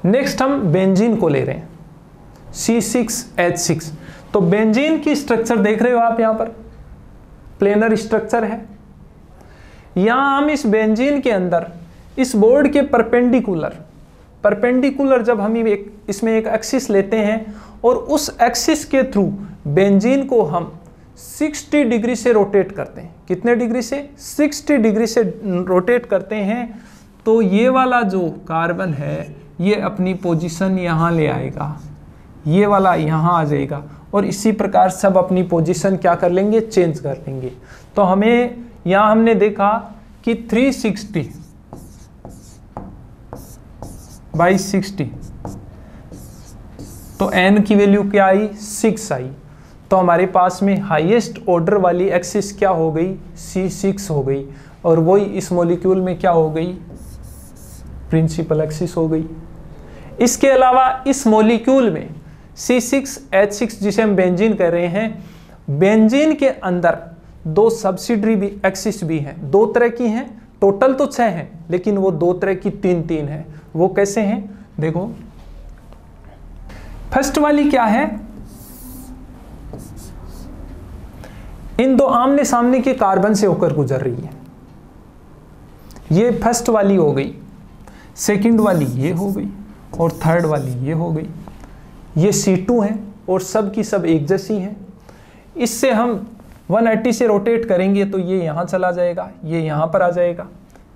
नेक्स्ट हम बेंजीन को ले रहे हैं, C6H6। तो बेंजीन की स्ट्रक्चर देख रहे हो आप, यहाँ पर प्लेनर स्ट्रक्चर है। यहां हम इस बेंजीन के अंदर इस बोर्ड के परपेंडिकुलर जब हम इसमें एक एक्सिस लेते हैं, और उस एक्सिस के थ्रू बेंजीन को हम 60 डिग्री से रोटेट करते हैं। कितने डिग्री से, 60 डिग्री से रोटेट करते हैं। तो ये वाला जो कार्बन है ये अपनी पोजीशन यहाँ ले आएगा, ये वाला यहाँ आ जाएगा, और इसी प्रकार सब अपनी पोजीशन क्या कर लेंगे, चेंज कर लेंगे। तो हमें यहाँ हमने देखा कि 360 / 60, तो n की वैल्यू क्या आई, 6 आई। तो हमारे पास में हाईएस्ट ऑर्डर वाली एक्सिस क्या हो गई, C6 हो गई, और वही इस मॉलिक्यूल में क्या हो गई, प्रिंसिपल एक्सिस हो गई। इसके अलावा इस मॉलिक्यूल में C6H6 जिसे हम बेंजीन कह रहे हैं, बेंजीन के अंदर 2 सब्सिडरी भी एक्सिस भी हैं, 2 तरह की हैं, टोटल तो 6 हैं लेकिन वो 2 तरह की 3 हैं। वो कैसे हैं देखो, फर्स्ट वाली क्या है, इन 2 आमने सामने के कार्बन से होकर गुजर रही है, ये फर्स्ट वाली हो गई, सेकंड वाली ये हो गई और थर्ड वाली ये हो गई। ये C2 है और सब की सब एक जैसी हैं। इससे हम 180 से रोटेट करेंगे तो ये यहाँ चला जाएगा, ये यहाँ पर आ जाएगा,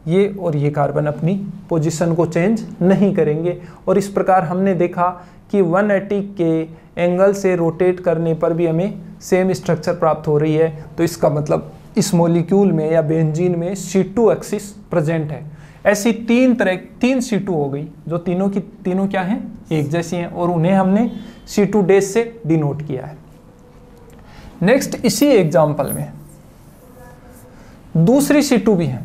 ये और ये कार्बन अपनी पोजीशन को चेंज नहीं करेंगे। और इस प्रकार हमने देखा कि 180 के एंगल से रोटेट करने पर भी हमें सेम स्ट्रक्चर प्राप्त हो रही है। तो इसका मतलब इस मॉलिक्यूल में या बेंजीन में C2 एक्सिस प्रेजेंट है। ऐसी 3 C2 हो गई जो तीनों की तीनों क्या हैं, एक जैसी हैं, और उन्हें हमने C2 डैश से डिनोट किया है। नेक्स्ट इसी एग्जाम्पल में दूसरी C2 भी है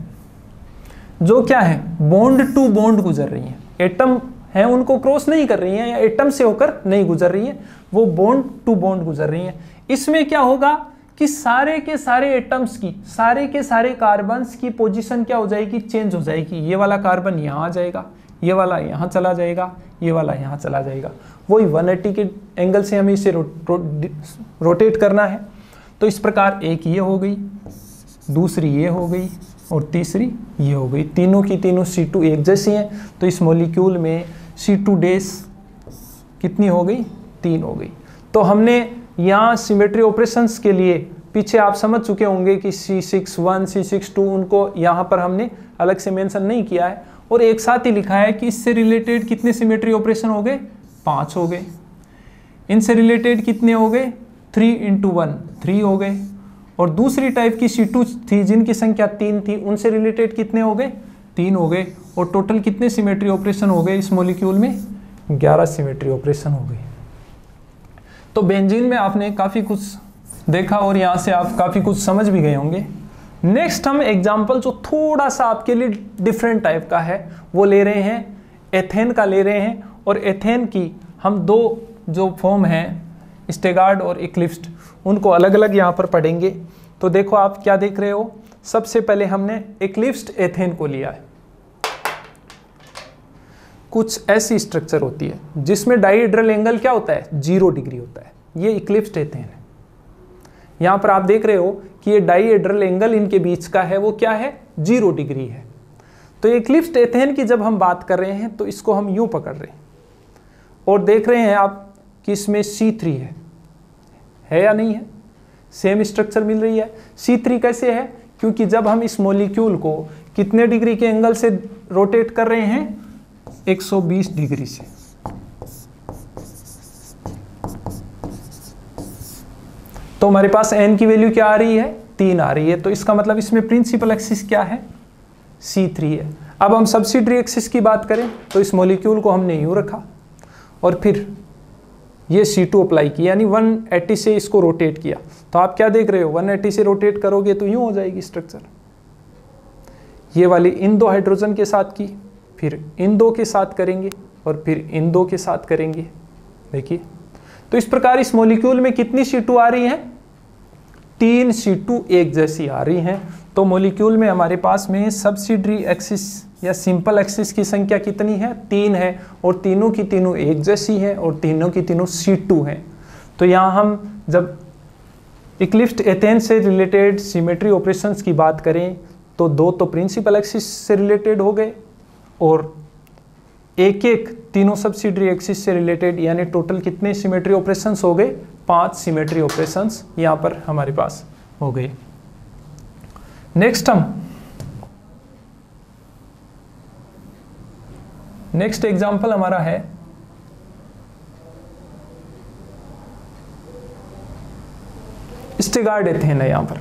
जो क्या है, बॉन्ड टू बॉन्ड गुजर रही है, एटम है उनको क्रॉस नहीं कर रही हैं या एटम से होकर नहीं गुजर रही हैं, वो बॉन्ड टू बॉन्ड गुजर रही हैं। इसमें क्या होगा कि सारे के सारे एटम्स की, सारे के सारे कार्बन्स की पोजीशन क्या हो जाएगी, चेंज हो जाएगी। ये वाला कार्बन यहाँ आ जाएगा, ये वाला यहाँ चला जाएगा, ये वाला यहाँ चला जाएगा। वही 180 के एंगल से हमें इसे रोटेट करना है। तो इस प्रकार एक ये हो गई, दूसरी ये हो गई और तीसरी ये हो गई। तीनों की तीनों C2 एक जैसी हैं। तो इस मॉलिक्यूल में C2 डैश कितनी हो गई, 3 हो गई। तो हमने यहाँ सिमेट्री ऑपरेशंस के लिए पीछे आप समझ चुके होंगे कि C61, C62 उनको यहाँ पर हमने अलग से मेंशन नहीं किया है और एक साथ ही लिखा है कि इससे रिलेटेड कितने सिमेट्री ऑपरेशन हो गए, 5 हो गए। इनसे रिलेटेड कितने हो गए, 3 × 1 3 हो गए। और दूसरी टाइप की C2 थी जिनकी संख्या 3 थी, उनसे रिलेटेड कितने हो गए, 3 हो गए। और टोटल कितने सिमेट्री ऑपरेशन हो गए इस मॉलिक्यूल में, 11 सिमेट्री ऑपरेशन हो गए। तो बेंजीन में आपने काफ़ी कुछ देखा और यहाँ से आप काफ़ी कुछ समझ भी गए होंगे। नेक्स्ट हम एग्जाम्पल जो थोड़ा सा आपके लिए डिफरेंट टाइप का है वो ले रहे हैं, एथेन का ले रहे हैं। और एथेन की हम 2 जो फॉर्म हैं, स्टेगार्ड और इक्लिप्स्ड, उनको अलग अलग यहाँ पर पढ़ेंगे। तो देखो आप क्या देख रहे हो, सबसे पहले हमने इक्लिप्स्ड एथेन को लिया है। कुछ ऐसी स्ट्रक्चर होती है जिसमें डाइहेड्रल एंगल क्या होता है, 0 डिग्री होता है। ये इक्लिप्स्ड एथेन है। यहाँ पर आप देख रहे हो कि ये डाइहेड्रल एंगल इनके बीच का है, वो क्या है, 0 डिग्री है। तो इक्लिप्स्ड एथेन की जब हम बात कर रहे हैं तो इसको हम यूं पकड़ रहे हैं और देख रहे हैं आप कि इसमें C3 है या नहीं है, सेम स्ट्रक्चर मिल रही है। C3 कैसे है, क्योंकि जब हम इस मॉलिक्यूल को कितने डिग्री के एंगल से रोटेट कर रहे हैं, 120 डिग्री से। तो हमारे पास n की वैल्यू क्या आ रही है, 3 आ रही है। तो इसका मतलब इसमें प्रिंसिपल एक्सिस क्या है, C3 है। अब हम सब्सिडरी एक्सिस की बात करें तो इस मॉलिक्यूल को हमने यूं रखा और फिर ये C2 अप्लाई किया, यानी 180 से इसको रोटेट किया। तो आप क्या देख रहे हो, 180 से रोटेट करोगे तो यूं हो जाएगी स्ट्रक्चर। ये वाली इन 2 हाइड्रोजन के साथ की, फिर इन 2 के साथ करेंगे और फिर इन 2 के साथ करेंगे। देखिए, तो इस प्रकार इस मॉलिक्यूल में कितनी C2 आ रही हैं, 3 C2 एक जैसी आ रही हैं। तो मॉलिक्यूल में हमारे पास में सब्सिडरी एक्सिस या सिंपल एक्सिस की संख्या कितनी है, 3 है। और तीनों की तीनों एक जैसी हैं और तीनों की तीनों C2 हैं। तो यहाँ हम जब इक्लिप्स्ड एथेन से रिलेटेड सिमेट्री ऑपरेशंस की बात करें तो 2 तो प्रिंसिपल एक्सिस से रिलेटेड हो गए और एक तीनों सब्सिडरी एक्सिस से रिलेटेड, यानी टोटल कितने सिमेट्री ऑपरेशंस हो गए, 5 सिमेट्री ऑपरेशंस यहाँ पर हमारे पास हो गए। नेक्स्ट एग्जाम्पल हमारा है स्टेगार्ड एथेन है। यहाँ पर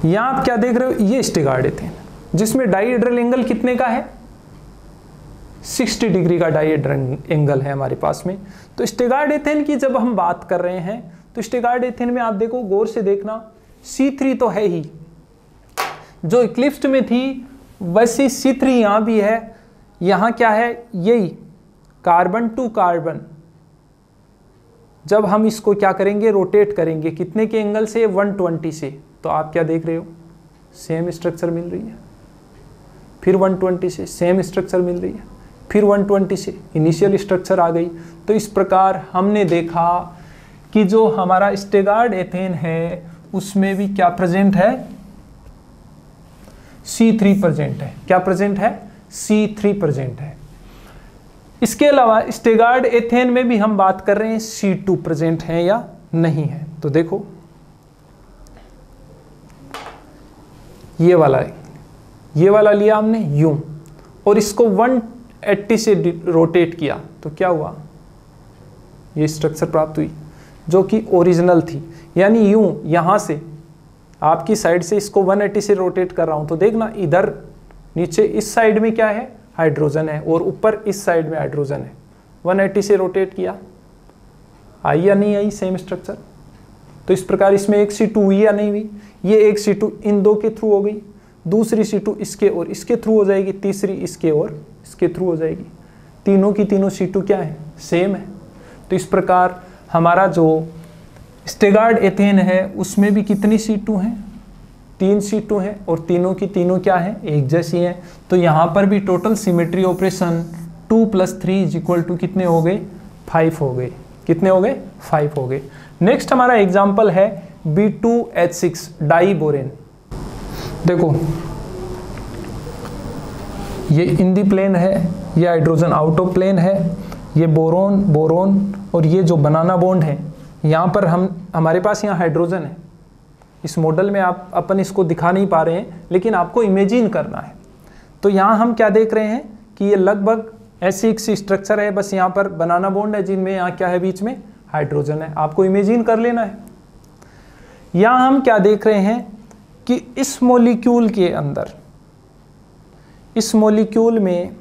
यहां आप क्या देख रहे हो, ये स्टेगार्ड एथेन जिसमें डाइहेड्रल एंगल कितने का है, 60 डिग्री का डायहेड्रल एंगल है हमारे पास में। तो स्टेगार्ड एथेन की जब हम बात कर रहे हैं तो स्टेगार्ड एथेन में आप देखो, गौर से देखना, C3 तो है ही, जो इक्लिप्स्ड में थी वैसे C3 यहाँ भी है। यहाँ क्या है, यही कार्बन टू कार्बन, जब हम इसको क्या करेंगे, रोटेट करेंगे, कितने के एंगल से, 120 से, तो आप क्या देख रहे हो, सेम स्ट्रक्चर मिल रही है। फिर 120 से सेम स्ट्रक्चर मिल रही है, फिर 120 से इनिशियल स्ट्रक्चर आ गई। तो इस प्रकार हमने देखा कि जो हमारा स्टेगार्ड एथेन है उसमें भी क्या प्रेजेंट है, C3 प्रेजेंट है। क्या प्रेजेंट है, C3 प्रेजेंट है। इसके अलावा स्टेगार्ड एथेन में भी हम बात कर रहे हैं C2 प्रेजेंट है या नहीं है। तो देखो ये वाला लिया हमने यूं, और इसको 180 से रोटेट किया तो क्या हुआ, ये स्ट्रक्चर प्राप्त हुई जो कि ओरिजिनल थी। यानी यूं यहां से आपकी साइड से इसको 180 से रोटेट कर रहा हूं तो देखना इधर नीचे इस साइड में क्या है, हाइड्रोजन है, और ऊपर इस साइड में हाइड्रोजन है। 180 से रोटेट किया, आई या नहीं आई सेम स्ट्रक्चर। तो इस प्रकार इसमें एक C2 हुई या नहीं हुई, ये एक C2 इन दो के थ्रू हो गई, दूसरी C2 इसके और इसके थ्रू हो जाएगी, तीसरी इसके और इसके थ्रू हो जाएगी। तीनों की तीनों C2 क्या है, सेम है। तो इस प्रकार हमारा जो स्टेगार्ड एथेन है उसमें भी कितनी C2 हैं, 3 C2 हैं, और तीनों की तीनों क्या है, एक जैसी हैं। तो यहाँ पर भी टोटल सिमेट्री ऑपरेशन 2 + 3 = कितने हो गए, 5 हो गए। कितने हो गए, 5 हो गए। नेक्स्ट हमारा एग्जाम्पल है B2H6 डाइबोरेन। देखो ये इन दी प्लेन है, ये हाइड्रोजन आउट ऑफ प्लेन है, ये बोरोन और ये जो बनाना बॉन्ड है, यहाँ पर हमारे पास यहाँ हाइड्रोजन है। इस मॉडल में अपन इसको दिखा नहीं पा रहे हैं, लेकिन आपको इमेजिन करना है। तो यहाँ हम क्या देख रहे हैं कि ये लगभग ऐसी एक स्ट्रक्चर है, बस यहाँ पर बनाना बॉन्ड है जिनमें यहाँ क्या है, बीच में हाइड्रोजन है। आपको इमेजिन कर लेना है। यहाँ हम क्या देख रहे हैं कि इस मॉलिक्यूल के अंदर, इस मॉलिक्यूल में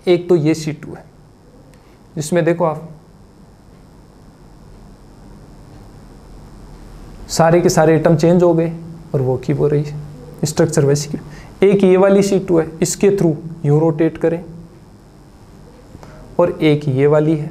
एक तो ये C2 है जिसमें देखो आप सारे के सारे एटम चेंज हो गए और वो की हो रही है स्ट्रक्चर वैसी की। एक ये वाली C2 है, इसके थ्रू यूं रोटेट करें, और एक ये वाली है,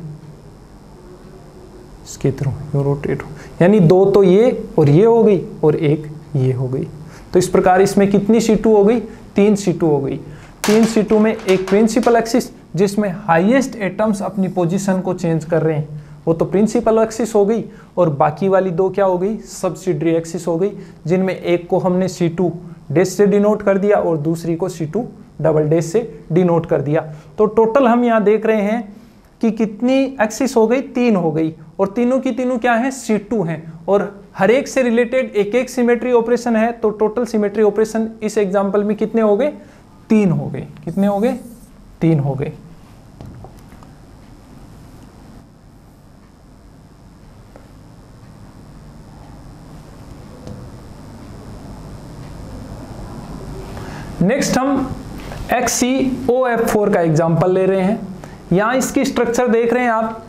इसके थ्रू यूं रोटेट हो, यानी दो तो ये और ये हो गई और एक ये हो गई। तो इस प्रकार इसमें कितनी C2 हो गई, 3 C2 हो गई। 3 C2 में एक प्रिंसिपल एक्सिस जिसमें हाईएस्ट एटम्स अपनी पोजीशन को चेंज कर रहे हैं, वो तो प्रिंसिपल एक्सिस हो गई, और बाकी वाली दो क्या हो गई, सब्सिडियरी एक्सिस हो गई, जिनमें एक को हमने C2 डैश से डिनोट कर दिया और दूसरी को C2 डबल डैश से डिनोट कर दिया। तो टोटल हम यहाँ देख रहे हैं कि कितनी एक्सिस हो गई, 3 हो गई, और तीनों की तीनों क्या है, C2 हैं, और हर एक से रिलेटेड एक एक सिमेट्री ऑपरेशन है। तो टोटल सिमेट्री ऑपरेशन इस एग्जांपल में कितने हो गए, 3 हो गए। कितने हो गए, 3 हो गए। नेक्स्ट हम XeOF4 का एग्जांपल ले रहे हैं। यहां इसकी स्ट्रक्चर देख रहे हैं आप,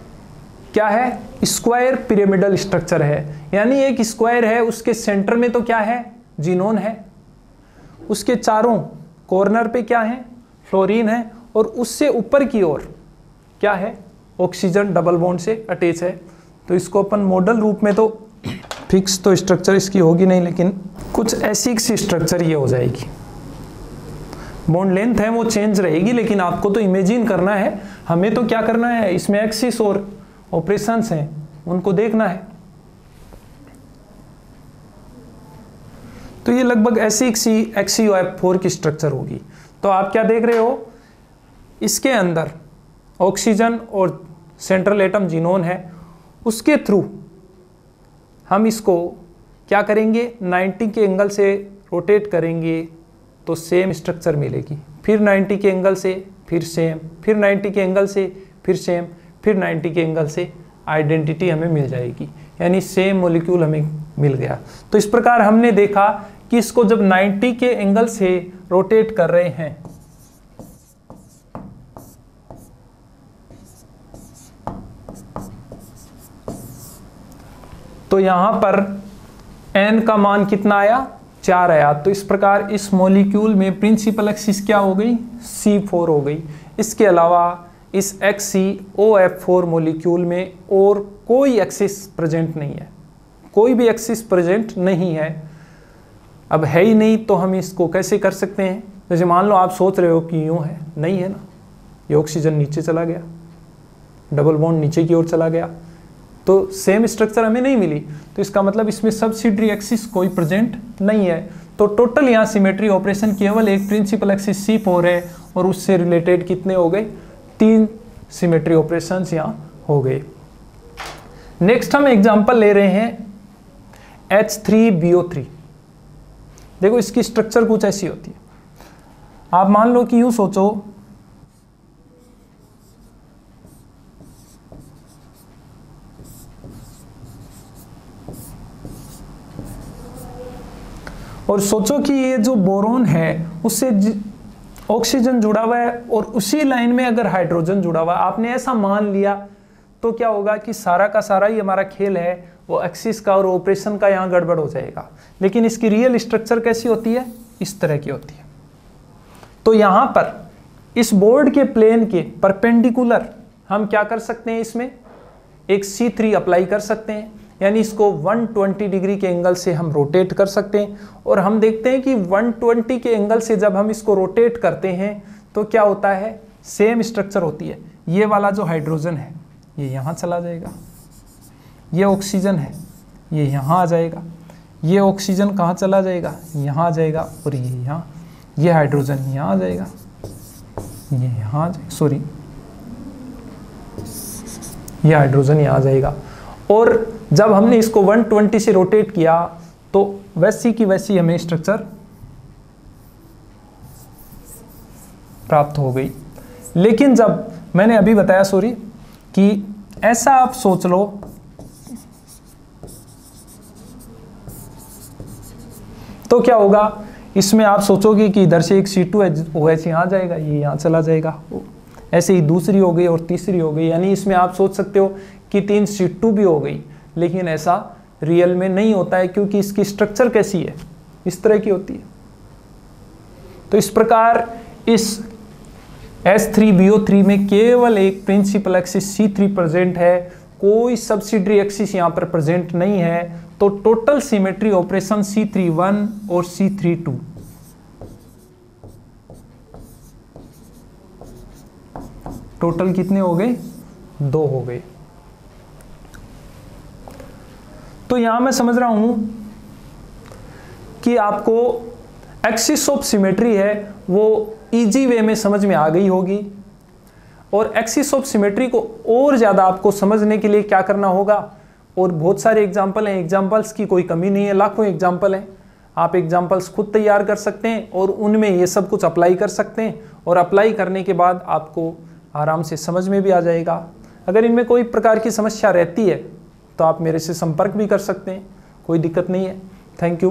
क्या है, स्क्वायर पिरामिडल स्ट्रक्चर है। यानी एक स्क्वायर है, उसके सेंटर में तो क्या है, जिनोन है, उसके चारों कॉर्नर पे क्या है, फ्लोरीन है, और उससे ऊपर की ओर क्या है, ऑक्सीजन डबल बॉन्ड से अटैच है। तो इसको अपन मॉडल रूप में तो फिक्स तो स्ट्रक्चर इसकी होगी नहीं, लेकिन कुछ ऐसी स्ट्रक्चर ये हो जाएगी। बॉन्ड लेंथ है वो चेंज रहेगी, लेकिन आपको तो इमेजिन करना है। हमें तो क्या करना है, इसमें एक्सिस और ऑपरेशंस हैं उनको देखना है। तो ये लगभग ऐसी XeOF4 की स्ट्रक्चर होगी। तो आप क्या देख रहे हो, इसके अंदर ऑक्सीजन और सेंट्रल एटम जिनोन है, उसके थ्रू हम इसको क्या करेंगे, 90 के एंगल से रोटेट करेंगे तो सेम स्ट्रक्चर मिलेगी। फिर 90 के एंगल से फिर सेम, फिर 90 के एंगल से फिर सेम, फिर 90 के एंगल से आइडेंटिटी हमें मिल जाएगी, यानी सेम मॉलिक्यूल हमें मिल गया। तो इस प्रकार हमने देखा कि इसको जब 90 के एंगल से रोटेट कर रहे हैं तो यहां पर n का मान कितना आया, 4 आया। तो इस प्रकार इस मॉलिक्यूल में प्रिंसिपल एक्सिस क्या हो गई, C4 हो गई। इसके अलावा इस HCOF4 मॉलिक्यूल में और कोई एक्सिस प्रेजेंट नहीं है, कोई भी एक्सिस प्रेजेंट नहीं है। अब है ही नहीं तो हम इसको कैसे कर सकते हैं? जैसे मान लो आप सोच रहे हो कि यूं है, नहीं है ना, ये ऑक्सीजन नीचे चला गया, डबल बॉन्ड नीचे की ओर चला गया, तो सेम स्ट्रक्चर हमें नहीं मिली। तो इसका मतलब इसमें सब्सिडियरी एक्सिस कोई प्रेजेंट नहीं है। तो टोटल यहाँ सिमेट्री ऑपरेशन केवल एक प्रिंसिपल एक्सिस C4 है और उससे रिलेटेड कितने हो गए, 3 सिमेट्री ऑपरेशंस यहाँ हो गए। नेक्स्ट हम एग्जांपल ले रहे हैं H3BO3। देखो इसकी स्ट्रक्चर कुछ ऐसी होती है। आप मान लो कि यूं सोचो और सोचो कि ये जो बोरोन है उससे ऑक्सीजन जुड़ा हुआ है और उसी लाइन में अगर हाइड्रोजन जुड़ा हुआ है, आपने ऐसा मान लिया तो क्या होगा कि सारा का सारा ही हमारा खेल है वो एक्सिस का और ऑपरेशन का यहाँ गड़बड़ हो जाएगा। लेकिन इसकी रियल स्ट्रक्चर कैसी होती है, इस तरह की होती है। तो यहाँ पर इस बोर्ड के प्लेन के परपेंडिकुलर हम क्या कर सकते हैं, इसमें एक C3 अप्लाई कर सकते हैं, यानी इसको 120 डिग्री के एंगल से हम रोटेट कर सकते हैं। और हम देखते हैं कि 120 के एंगल से जब हम इसको रोटेट करते हैं तो क्या होता है, सेम स्ट्रक्चर होती है। ये वाला जो हाइड्रोजन है ये यहाँ चला जाएगा, ये ऑक्सीजन है ये यहाँ आ जाएगा, ये ऑक्सीजन कहाँ चला जाएगा, यहाँ आ जाएगा, और ये यहाँ, ये हाइड्रोजन यहाँ आ जाएगा, ये यहाँ आ जाएगा, सॉरी ये हाइड्रोजन यहाँ आ जाएगा। और जब हमने इसको 120 से रोटेट किया तो वैसी की वैसी हमें स्ट्रक्चर प्राप्त हो गई। लेकिन जब मैंने अभी बताया कि ऐसा आप सोच लो तो क्या होगा, इसमें आप सोचोगे कि इधर से एक C2OH यहाँ जाएगा, ये यहाँ चला जाएगा, ऐसे ही दूसरी हो गई और तीसरी हो गई, यानी इसमें आप सोच सकते हो कि 3 C2 भी हो गई। लेकिन ऐसा रियल में नहीं होता है क्योंकि इसकी स्ट्रक्चर कैसी है, इस तरह की होती है। तो इस प्रकार इस H3BO3 में केवल एक प्रिंसिपल एक्सिस C3 प्रेजेंट है, कोई सब्सिडियरी एक्सिस यहाँ पर प्रेजेंट नहीं है। तो टोटल सिमेट्री ऑपरेशन C31 और C32 टोटल कितने हो गए, 2 हो गए। तो यहां मैं समझ रहा हूं कि आपको एक्सिस ऑफ सिमेट्री है वो इजी वे में समझ में आ गई होगी। और एक्सिस ऑफ सिमेट्री को और ज़्यादा आपको समझने के लिए क्या करना होगा, और बहुत सारे एग्जाम्पल हैं, एग्जाम्पल्स की कोई कमी नहीं है, लाखों एग्जाम्पल हैं। आप एग्जाम्पल्स खुद तैयार कर सकते हैं और उनमें ये सब कुछ अप्लाई कर सकते हैं, और अप्लाई करने के बाद आपको आराम से समझ में भी आ जाएगा। अगर इनमें कोई प्रकार की समस्या रहती है तो आप मेरे से संपर्क भी कर सकते हैं, कोई दिक्कत नहीं है। Thank you.